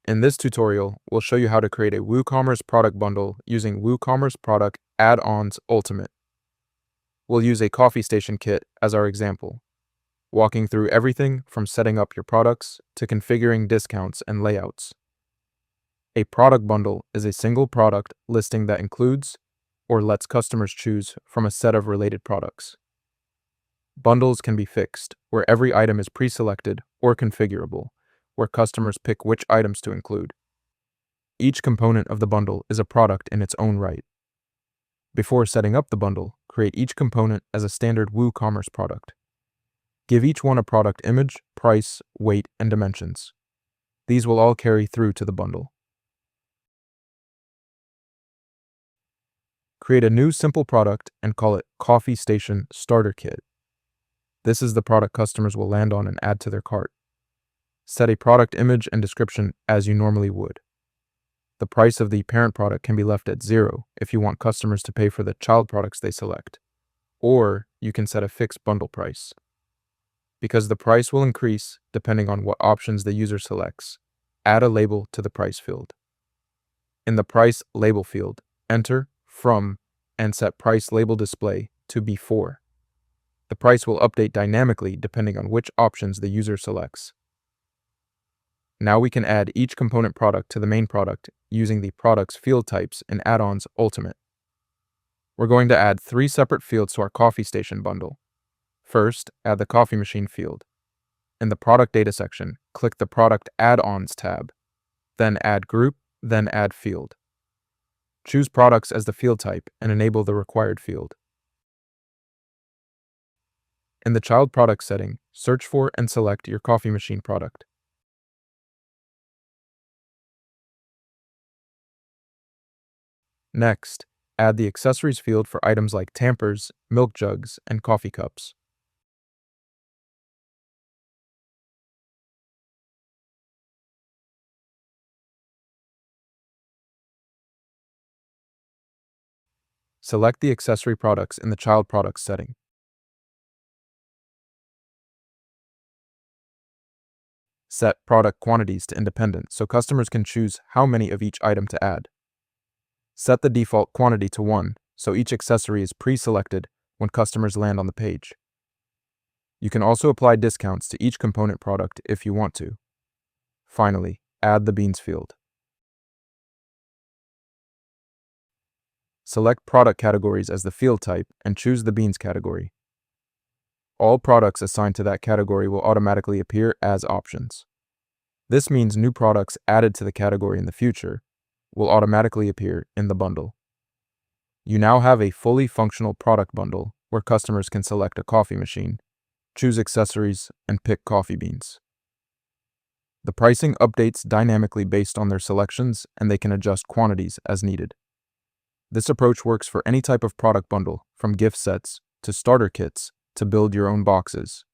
In this tutorial, we'll show you how to create a WooCommerce product bundle using WooCommerce Product Add-Ons Ultimate. We'll use a coffee station kit as our example, walking through everything from setting up your products to configuring discounts and layouts. A product bundle is a single product listing that includes or lets customers choose from a set of related products. Bundles can be fixed, where every item is pre-selected, or configurable, where customers pick which items to include. Each component of the bundle is a product in its own right. Before setting up the bundle, create each component as a standard WooCommerce product. Give each one a product image, price, weight, and dimensions. These will all carry through to the bundle. Create a new simple product and call it Coffee Station Starter Kit. This is the product customers will land on and add to their cart. Set a product image and description as you normally would. The price of the parent product can be left at 0 if you want customers to pay for the child products they select, or you can set a fixed bundle price. Because the price will increase depending on what options the user selects, add a label to the price field. In the price label field, enter from and set price label display to before. The price will update dynamically depending on which options the user selects. Now we can add each component product to the main product using the product's field types in Add-ons Ultimate. We're going to add 3 separate fields to our coffee station bundle. First, add the coffee machine field. In the product data section, click the Product Add-ons tab, then add group, then add field. Choose products as the field type and enable the required field. In the child product setting, search for and select your coffee machine product. Next, add the accessories field for items like tampers, milk jugs, and coffee cups. Select the accessory products in the child products setting. Set product quantities to independent so customers can choose how many of each item to add. Set the default quantity to 1 so each accessory is pre-selected when customers land on the page. You can also apply discounts to each component product if you want to. Finally, add the beans field. Select product categories as the field type and choose the beans category. All products assigned to that category will automatically appear as options. This means new products added to the category in the future will automatically appear in the bundle. You now have a fully functional product bundle where customers can select a coffee machine, choose accessories, and pick coffee beans. The pricing updates dynamically based on their selections, and they can adjust quantities as needed. This approach works for any type of product bundle, from gift sets to starter kits to build your own boxes.